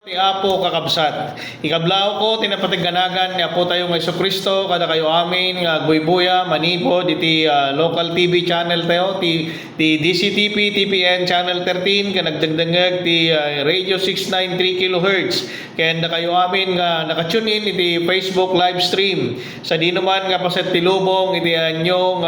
Ti Apo kakabsat. Ikablaw ko tinapatigganagan ni Apo tayo ng Kristo kada kayo amin nga buybuya manibo diti local TV channel tayo ti DCTP TPN channel 13 ka nagdagdangag ti radio 693 kHz. Kaya na kayo amin nga nakatune in iti Facebook live stream. Sa di naman nga paset ti lubong iti anyong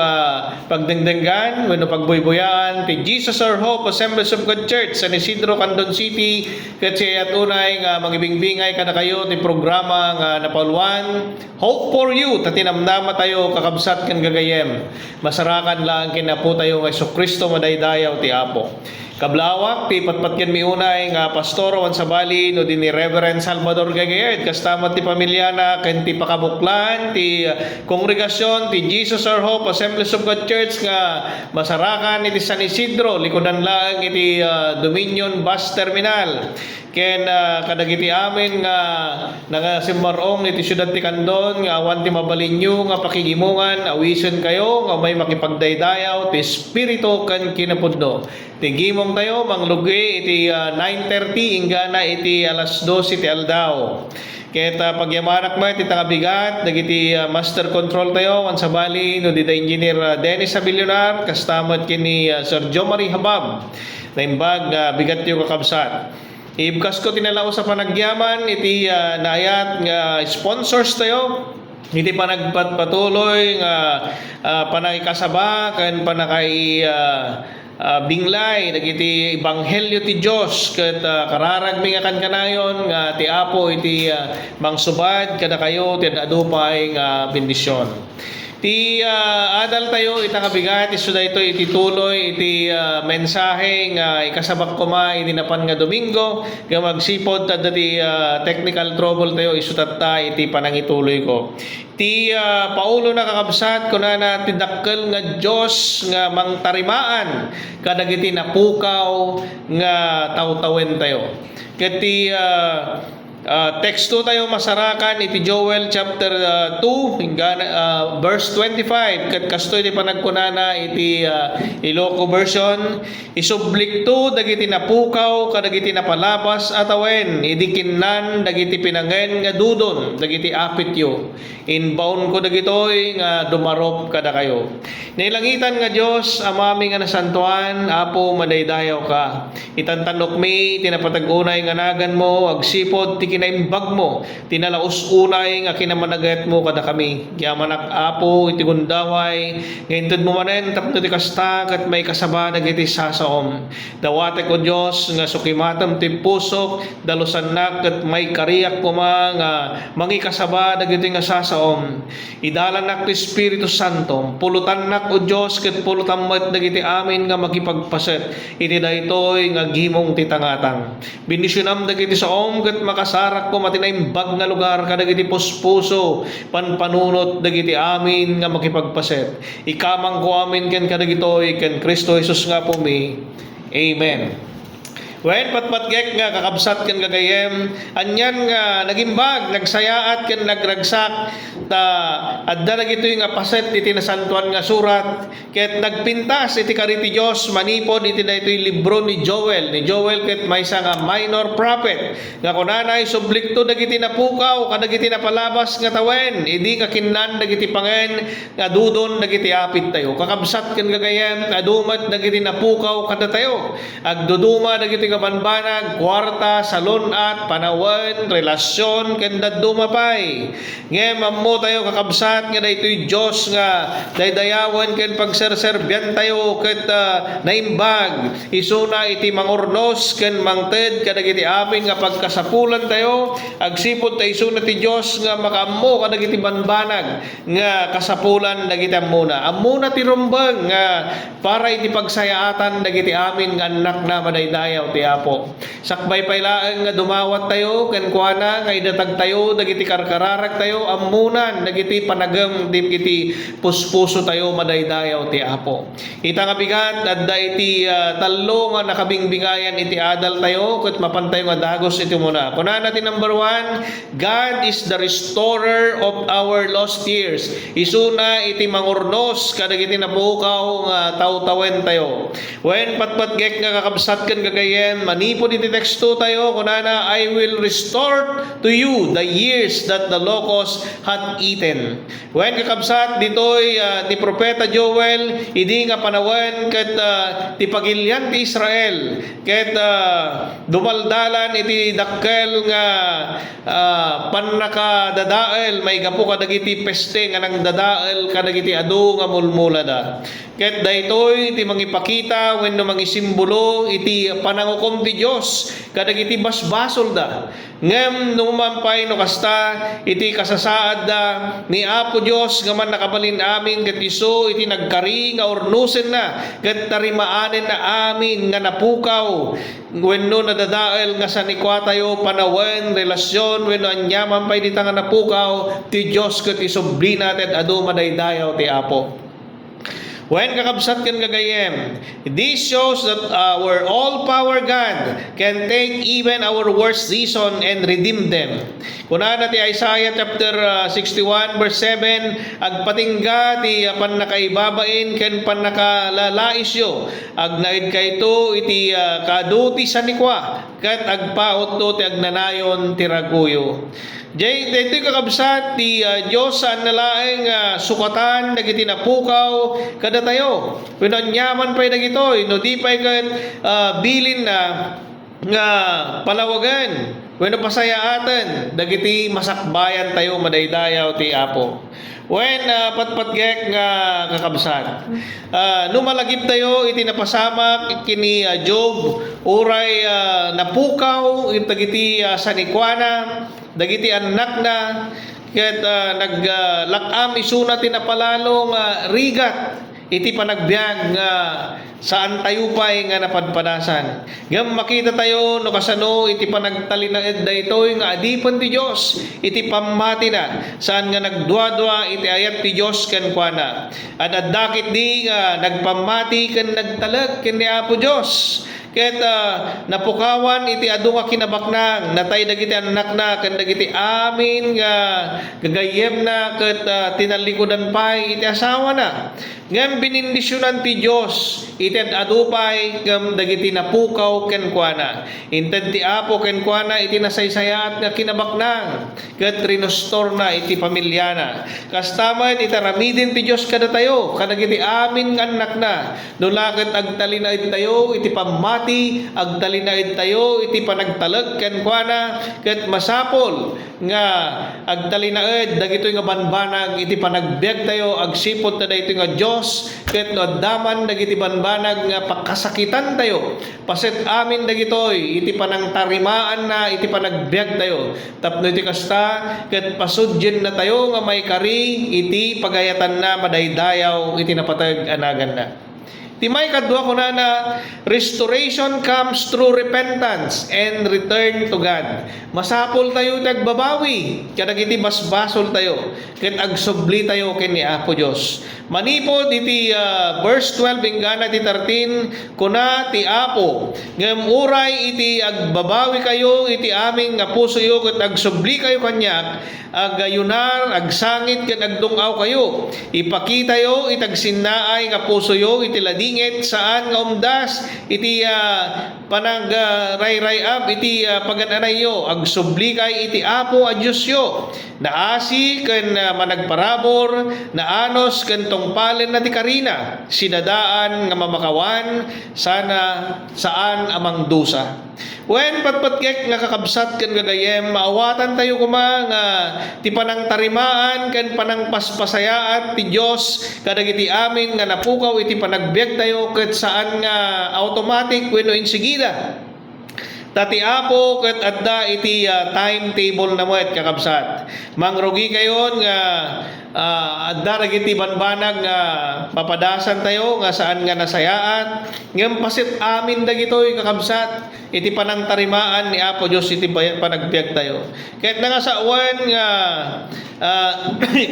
pagdangdangan wenno pagbuybuyan ti Jesus Our Hope Assemblies of God Church San Isidro, Candon City. Kasi at unay nga magibingbingay kada kayo ti programa nga napalwan Hope for You tatinamnama tayo kakabsat kan gagayem masarakan lang kinapo tayo nga Kristo madaydayaw ti Apo. Kablawak ti patpatken mi unay nga pastor wan sa bali no dinhi Reverend Salvador Gagayed kastamat ti pamilyana ken ti pakabuklan ti kongregasyon ti Jesus Our Hope Assemblies of God Church nga masarakan iti San Isidro likodan lang iti Dominion Bus Terminal. Ken kadagiti amin nga nagasimbarong iti syudad ti Candon nga awan ti mabalinyo nga pakigimungan awisen kayo nga may makipagdaydayaw ti espiritu ken kinapudno. Tigimong tayo manglugi iti 9:30 ingana iti alas 12 iti aldaw. Kaya pagyamanak mo iti tangabigat dagiti master control tayo wan sa bali no dita engineer Dennis Abilionar kastamat kini Sir Jo Marie Habab na imbag bigat yung kakabsat. Ibkas ko tinalao sa panagyaman iti naayat nga sponsors tayo iti panagpatuloy nga panakikasaba ken panakay binglay dagiti ebanghelyo ti Dios ket kararagmi nga kanayon nga ti Apo iti mangsubad kada kayo ti adupay nga bendisyon. Ti adal tayo itakabigat isu dayto iti tuloy iti mensahe nga ikasabak kuma iti napan nga Domingo nga magsipod tadda ti technical trouble tayo isu tatta iti panangituloy ko. Ti Paulo na kakabsat kunana ti dakkel nga Dios nga mangtarimaan kadagiti napukaw nga tawtawen tayo. Ket ti teksto tayo masarakan iti Joel chapter 2 verse 25 ket kastoy ti panagkunana iti Ilocos version isublikto dagiti napukaw kadagiti napalabas atawen idi kinnan dagiti pinangen nga dudon dagiti apityo inbound ko dagitoy nga dumarop kada kayo. Nailangitan nga Dios amami nga nasantuan Apo madaydayaw ka itantanok mi tinapatagunay nga nagan mo agsipod ti kinaimbag mo tinalaos unay nga kinamanagat mo kada kami yamanak Apo iti gundaway ngainted mo manen tapno ti kasta ket may kasaba dagiti sasaom dawate ko Dios nga sukimatam ti pusok dalusannak ket may kariyak kuma nga mangikasaba dagiti nga sasaom idalanak ti Espiritu Santo pulutannak o Dios ket pulutan met dagiti amin nga makipagpaset iti daytoy nga gimong ti tangatang bendisyonam dagiti saom ket makasarak ko matinaimbag nga lugar kadagiti puspuso panpanunot dagiti amin nga makipagpaset ikamang ko amin ken kadagitoy ken Kristo Jesus nga po mi. Amen. Wen patpatgek nga kakabsat ken gagayem anyan nga nagimbag nagsayaat ken nagragsak ta adda dagitoy nga paset iti nasantuan nga surat ket nagpintas iti kariti Dios manipod iti daytoy libro ni Joel ket maysa nga minor prophet nga kunanay sublikto dagiti napukaw kadagiti napalabas nga tawen idi nga kinnan dagiti pangen nga dudon dagiti apit tayo kakabsat ken gagayem adumat dagiti napukaw kada tayo agduduma dagiti nga banbanag, kwarta, salon at panawan, relasyon, kanda dumapay. Ngem ammo tayo kakabsat nga daytoy Dios nga daydayawan ken pagserserbyan tayo ket naimbag isuna iti mangurnos ken mangted kadagiti amin nga pagkasapulan tayo agsipod ta isuna ti Dios nga makaammo kadagiti banbanag nga kasapulan dagiti ammuna ti rumbeng nga para iti pagsayaatan dagiti amin nga anak na madaydayaw ti Apo. Sakbay paylaeng nga dumawat tayo ken kuana nga idatag tayo dagiti karkararag tayo ammunan dagiti panagem dagiti puspuso tayo madaydayaw ti Apo. Ita nga bigat adda iti tallo nga nakabingbingayan iti adal tayo ket mapantay nga dagos iti muna. Kunana ti number 1, God is the restorer of our lost years. Isuna iti mangurnos kadagiti napukaw nga tawtawen tayo. Wen patpatgek nga kakabsat ken gagayem kagayem manipod iti teksto tayo kunana I will restore to you the years that the locust had eaten. When kakabsat ditoy ni propeta Joel idi nga panawen ket ti pagilyan ti Israel ket dumaldalan iti dakkel nga pannakadadael may gapu kadagiti peste nga nagdadael kadagiti adu nga mulmulada. Ket daytoy iti mangipakita wenno mangisimbolo iti panangukom ti Dios kadagiti basbasol da. Ngem numampay no kasta iti kasasaad da ni Apo Dios nga man nakabalin amin ket isu iti nagkari nga ornusen na ket tarimaanen na amin nga napukaw wenno nadadael nga sanikwa tayo panawen relasyon wenno anyaman pay dita nga napukaw ti Dios ket isubli nated adu madaydayaw ti Apo. When kakabsat kan gagayem, this shows that our all-power God can take even our worst season and redeem them. Kunana ti Isaiah chapter 61 verse 7, agpatingga ti pannakaibabain ken pannakalalais yo, agnaid kayto iti kaduti sanikwa, ket agpaot to ti agnanayon ti raguyo. Jay, dito kakabsat ti Diyos saan nalaeng sukatan dagiti napukaw kada tayo. Pinanyaman pa'y dagitoy, no di pa'y bilin na nga palawagan. When pasayaatan, dagiti masakbayan tayo madaydayaw ti Apo. When patpatgek nga kakabsat. Numalagip tayo iti napasamak kini Job uray napukaw itagiti sanikwana dagiti anak na ket naglakam isuna ti napalalong rigat iti panagbiag nga saan tayo pa'y nga napadpadasan. Ngam makita tayo no kasano iti panagtalinaed daytoy nga adipan ti Dios iti pamati na saan nga nagduadua iti ayat ti Dios ken kuana. Adadakit di nga nagpamati ken nagtalag ken ni Apo Dios. Ket napukawan iti adu nga kinabaknang natay dagiti anak na ken dagiti amin nga gagayem na ket tinalikudan pay iti asawa na. Ngem binindisyonan ti Dios iti adu pay ngem dagiti napukaw ken kuana. Inted ti Apo ken kuana iti nasaysayaat nga kinabaknang ket rinostor na iti pamilyana. Kastaman itaramidin ti Dios kada tayo kadagiti amin nga anak na. Nulaket agtalinaid tayo iti pamati agtalinaid tayo iti panagtalag ken kuana ket masapol nga agtalinaed dagitoy nga banbanag iti panagbiag tayo agsipot ta daytoy nga Dios ket no addaman dagiti banbanag nga pakasakitan tayo paset amin dagitoy iti panangtarimaan na iti panagbiag tayo tapno iti kasta ket pasudjen na tayo nga may kari iti pagayatan na madaydayaw iti napatag anagan na. Timay kadwa ko na restoration comes through repentance and return to God. Masapol tayo tagbabawi, kadagiti basbasol tayo, ket agsubli tayo ken ni Apo Dios. Manipod iti verse 12 ingana ti 13 kuna ti Apo ngem uray iti agbabawi kayo iti aming nga puso yo ket agsubli kayo kanyak agayunar agsangit ket agdungaw kayo ipakita yo itagsinnaay nga puso yo iti ladingit saan nga umdas iti panag ray-rayab iti pagananay yo agsubli kay iti Apo a Dios yo naasi ken managparabor naanos ken tungpalen na ti karina sinadaan nga mamakawan sana saan amang dusa. When patpatkek nga kakabsat ken gagayem maawatan tayo kuma nga ti panangtarimaan ken panangpaspasayaat ti Dios kadagiti amin nga napukaw iti panagbiag tayo ket saan nga automatic wenno insigida tati Apo ket adda iti timetable na moet kakabsat. Mangrugi kayon nga adda dagiti banbanag nga papadasan tayo nga saan nga nasayaan ngem pasit amin dagitoy kakabsat iti panangtarimaan ni Apo Dios iti panagbiag tayo. Ket nangasawan nga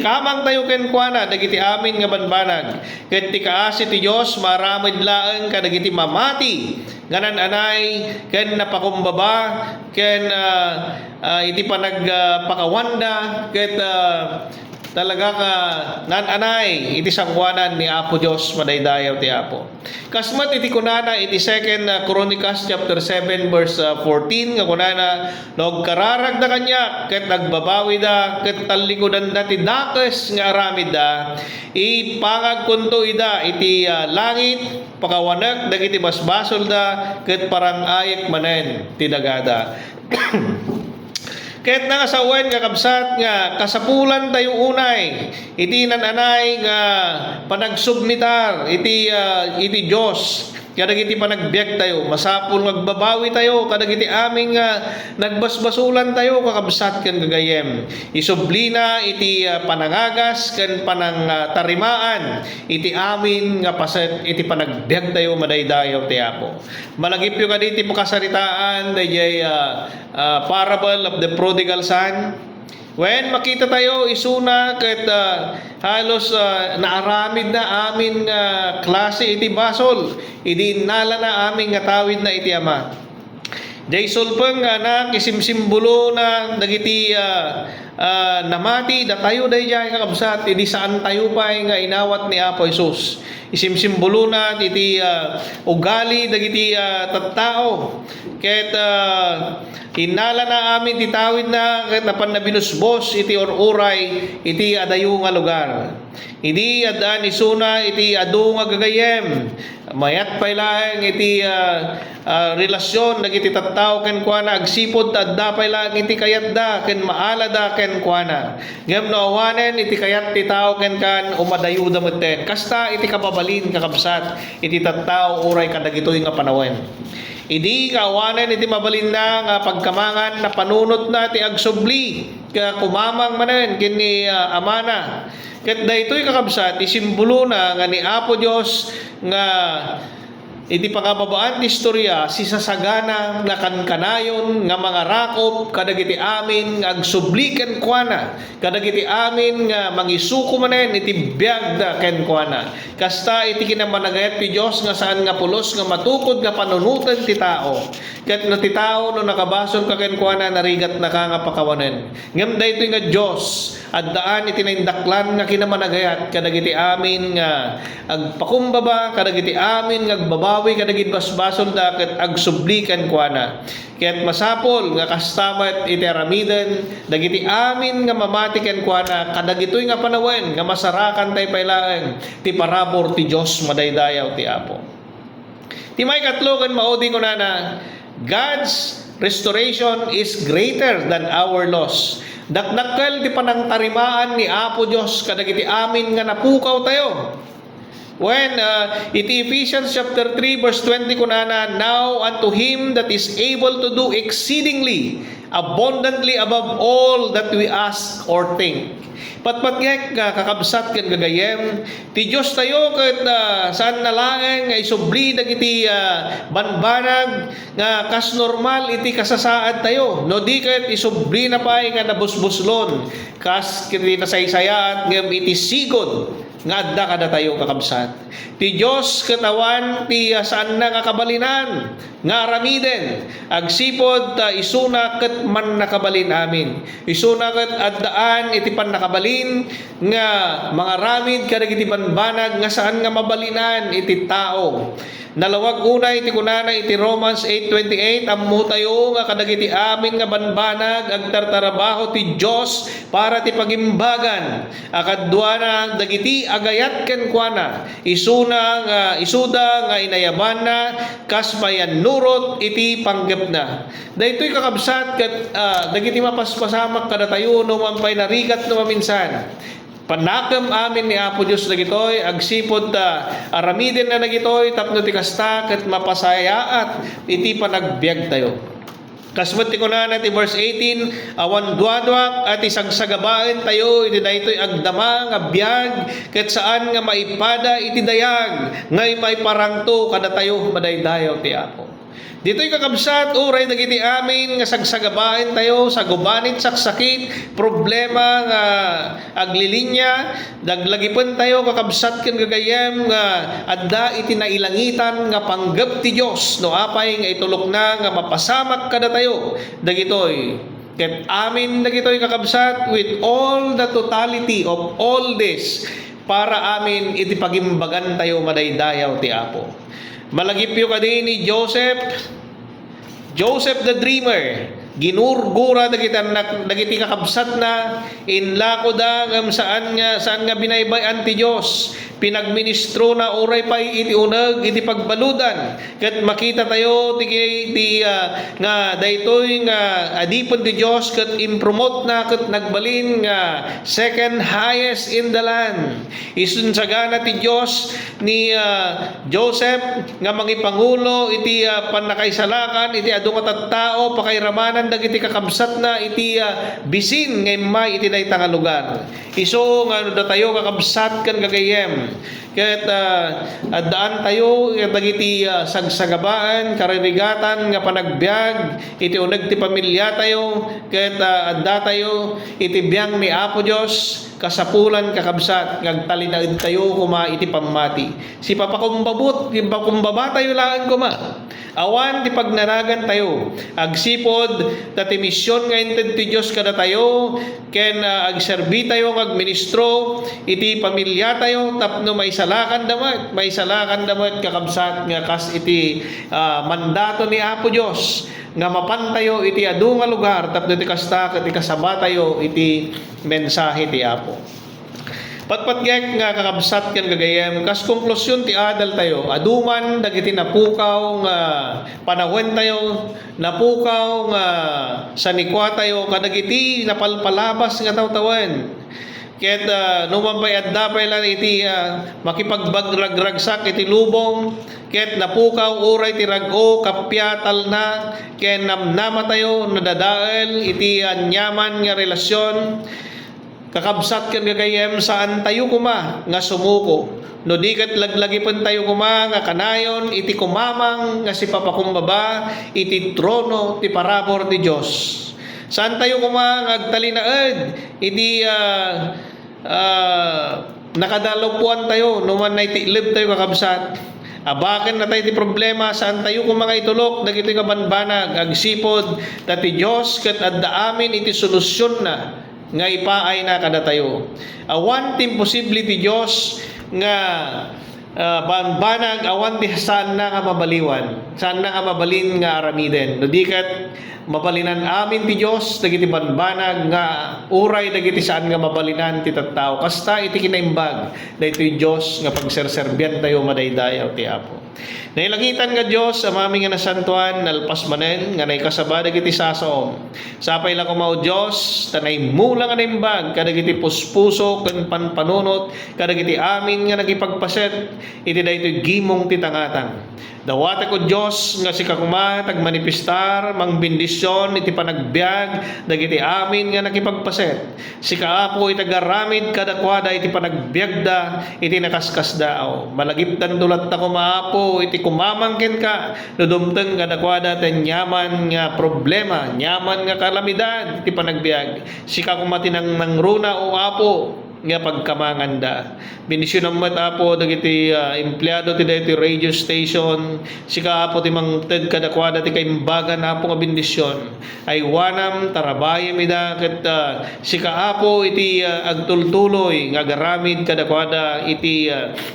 kamang tayo ken kuana dagiti amin nga banbanag ket ti kaasi ti Dios maramid laeng kadagiti mamati ganan anay ken napakumbaba ken iti panagpakawanda ket talaga ka nananay iti sangwanan ni Apo Dios madaydayaw ti Apo. Kasmat iti kunana iti 2 Chronicles chapter 7 verse 14 nga kunana no kararag da kanya ket nagbabawi da ket talikodan da ti dakes nga aramid da ipangag kunto ida iti langit pakawanag dagiti basbasol da ket parang ayek manen ti dagada. Kahit nga asawen nga kabsat nga kasapulan tayo unay iti nananay nga panagsubmitar iti Dios kadagiti panagbiag tayo masapul magbabawi tayo kadagiti aming nagbasbasulan tayo kakabsat ken gagayem isublina iti panangagas ken panang tarimaan iti amin nga paset iti panagbiag tayo madaydayaw ti Apo. Malagip yu kaditi pakasaritaan dayjay parable of the prodigal son. When makita tayo isuna ket halos naaramid na amin klase iti basol, idi nala na amin nga tawid na iti ama. Day sulpeng na kisimsimbolo na dagiti namati da tayo day jay kakabsat idi saan tayo pa nga inawat ni Apo Jesus. Isimsimbolo na iti ugali dagiti tattao ket hinala na amin titawid na ket napan na binusbos iti oruray iti adayo nga lugar. Idi adaan isuna iti adu nga gagayem mayat pailaeng iti relasyon dagiti tattao ken kuana agsipod adda pailaeng iti kayat da ken maala da ken kuana ngem no awanen iti kayat ti tao ken kan umadayo da metten kasta iti kababalin kakabsat iti tattao uray kadagitoy nga panawen. Idi kawanen iti mabalin na nga pagkamangan na panunot na ti agsubli ka kumamang manen kini amana. Ket daytoy kakabsat isimbolo na nga ni Apo Dios nga iti pangababaan ti istorya si sasagana nga kankanayon nga mga rakop kadagiti amin nga agsubli ken kuana kadagiti amin nga mangisuko manen iti biag da ken kuana kasta iti kinamanagayat ti Dios nga saan nga pulos nga matukod nga panunutan ti tao ket no ti tao no nakabasol ka ken kuana narigat na ka nga pakawanen ngem daytoy nga Dios addaan iti naindaklan nga kinamanagayat kadagiti amin nga agpakumbaba kadagiti amin nga agbabawi kadagiti basbasol da ket agsublikan kuana ket masapol nga kastamat iti aramiden dagiti amin nga mamati ken kuana kadagitoy nga panawen nga masarakan tay pailaeng ti parabor ti Dios madaydayaw ti Apo. Ti may katlo ken maudi kunana God's restoration is greater than our loss. Dakdakkel ti panangtarimaan ni Apo Dios kadagiti amin nga napukaw tayo. When iti Ephesians chapter 3 verse 20 kunana now unto him that is able to do exceedingly abundantly above all that we ask or think. Patpatngek kakabsat ken gagayem ti Dios tayo ket saan nalaeng nga isubli dagiti banbanag nga kas normal iti kasasaad tayo no di ket isubli na pay nga nabusbuslon kas kiti nasaysayaat ngem iti sigod nga adda kada tayo kakabsat. Ti Dios katawan ti saan na nga kabalinan nga aramiden agsipod isuna ket man nakabalin amin. Isuna ket addaan iti pan nakabalin nga mga ramid kadagiti banbanag nga saan nga mabalinan iti tao. Nalawag unay iti kunana iti Romans 8:28 ammo tayo nga kadagiti amin nga banbanag agtartarabaho ti Dios para ti pagimbagan akadduana dagiti agayat ken kuana isuna nga isuda nga inayaban na kaspayan nurot iti panggepna. Daytoy kakabsat ket dagiti mapaspasamak kada tayo no mampay narigat no maminsan. Panakam amin ni Apo Dios dagitoy agsipod aramiden na dagitoy tapno ti kasta ket mapasayaat iti panagbiag tayo. Kasmet ti kunana ti verse 18 awan duadwak at isagsagabaen tayo iti daytoy agdama nga biag ket saan nga maipada iti dayag ngay maiparangto kada tayo madaydayaw ti Apo. Dito'y kakabsat, uray dagiti amin nga sagsagabaen tayo sa gubanit saksakit, problema nga aglilinya, daglagipon tayo kakabsat ken gagayem nga adda iti nailangitan nga panggep ti Dios no apay nga itulok na nga mapasamak kada tayo dagitoy Ket amin dagitoy kakabsat with all the totality of all this para amin iti pagimbagan tayo madaydayaw ti Apo. Malagipyo kadi ni Joseph the Dreamer, ginurgura dagiti kakabsat na inlako da ngam saan nga binaybayan ti Dios, pinagministro na oray pa iti uneg iti pagbaludan ket makita tayo ti nga daytoy nga adipon ti Dios ket impromote na ket nagbalin nga second highest in the land. Isun sagana ti Dios ni Joseph nga mangipangulo iti panakaisalakan iti adu nga tattao pakairamanan dagiti kakabsat na iti bisin ngay may iti dayta nga lugar. Iso nga tayo kakabsat kan gagayem ket addaan tayo dagiti sagsagabaan karirigatan nga panagbiag iti uneg ti pamilya tayo ket adda tayo iti biang ni Apo Dios kasapulan kakabsat ngagtalinaed tayo kuma iti pammati. Si papakumbabot kumbaba tayo laan kuma. Awan ti pagnanagan tayo agsipod dati misyon nga inted ti Dios kada tayo ken agserbi tayo agministro iti pamilya tayo tapno may salakan damat kakabsat nga kas iti mandato ni Apo Dios nga mapan tayo iti adu nga lugar tapno ti kasta ket kasaba tayo iti mensahe ti Apo. Patpatgek nga kakabsat ken gagayem kas konklusyon ti adal tayo aduman dagiti napukaw nga panahon tayo napukaw nga sanikwa tayo kadagiti napalpalabas nga tawtawan ket numampay adda pa lang iti makipagbagragsak iti lubong ket napukaw oray ti rag-o kapyatal na ken namnama tayo nadadael iti anyaman nga relasyon. Kakabsat ken gagayem saan tayo kuma nga sumuko no di ket laglagipon tayo kuma nga kanayon iti kumamang nga si papakumbaba iti trono ti parabor ti Dios. Saan tayo kuma nga agtalinaed iti nakadalagpuan tayo no man iti ilib tayo kakabsat. Abaken na tayo ti problema saan tayo kung mga itulok dagiti nga banbanag agsipod dati Dios ket adda amin iti solusyon na nga ipaay na kada tayo. Awan ti imposible ti Dios nga banbanag awan ti saan na nga mabaliwan. Saan na nga mabalin nga aramiden. No di ket mabalinan amin ti Dios dagiti banbanag nga uray dagiti saan nga mabalinan ti tattao. Kasta iti kinaimbag daytoy Dios nga pagserserbian tayo madaydayaw ti Apo. Nailangitan nga Dios amami nga nasantuan nalpas manen nga naikasaba dagiti sasaom. Sapay la kumao Dios tanay mula nga naimbag kadagiti puspuso ken panpanunot kadagiti amin nga nagipagpaset iti daytoy gimong ti tangatang. Dawata ko Dios nga si kakuma tagmanifestar mangbendisyon iti panagbiag dagiti amin nga nakipagpaset. Si kaapo itagaramid kadakwada iti panagbiagda iti nakaskasdao. Malagiptan dulat ta kumaapo iti kumamangken ka dudumteng kadakwada ten nyaman nga problema, nyaman nga kalamidad iti panagbiag. Si kakuma tinang nangruna o apo nga pagkamanganda. Bendisyon namat Apo dagiti empleyado ti daytoy radio station. Sika Apo ti mangted kadakwada ti kaimbagan Apo nga bendisyon. Ay wanam tarabay mida ket sika Apo iti agtultuloy nga garamid kadakwada iti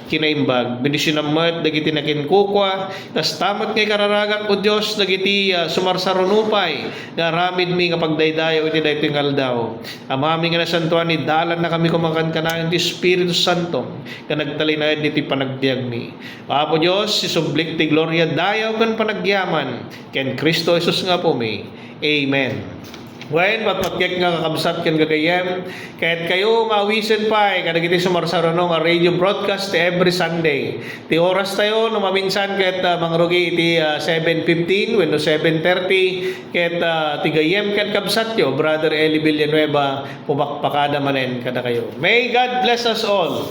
kinaimbag. Bendisyon namat dagiti nakinkukwa tas tamat kay kararagan o Dios dagiti sumarsarunupay nga ramid mi nga pagdaydayaw iti daytoy ngaldaw. Amami nga nasantuan ni dalan na kami kan kanayon ti Espiritu Santo ka nagtalinaed iti panagbiag mi. Apo Dios isublik ti gloria dayaw ken panagyaman ken Kristo Jesus nga po mi. Amen. When patpatgek nga kakabsat ken gagayem kahit kayo mawisen pa kadagiti sumarsaruno nga radio broadcast every Sunday. Ti oras tayo no maminsan ket mangrugi iti 7:15 wenno 7:30 ket ti gayem ken kabsat yo Brother Eli Villanueva pumakpakada manen kada kayo. May God bless us all.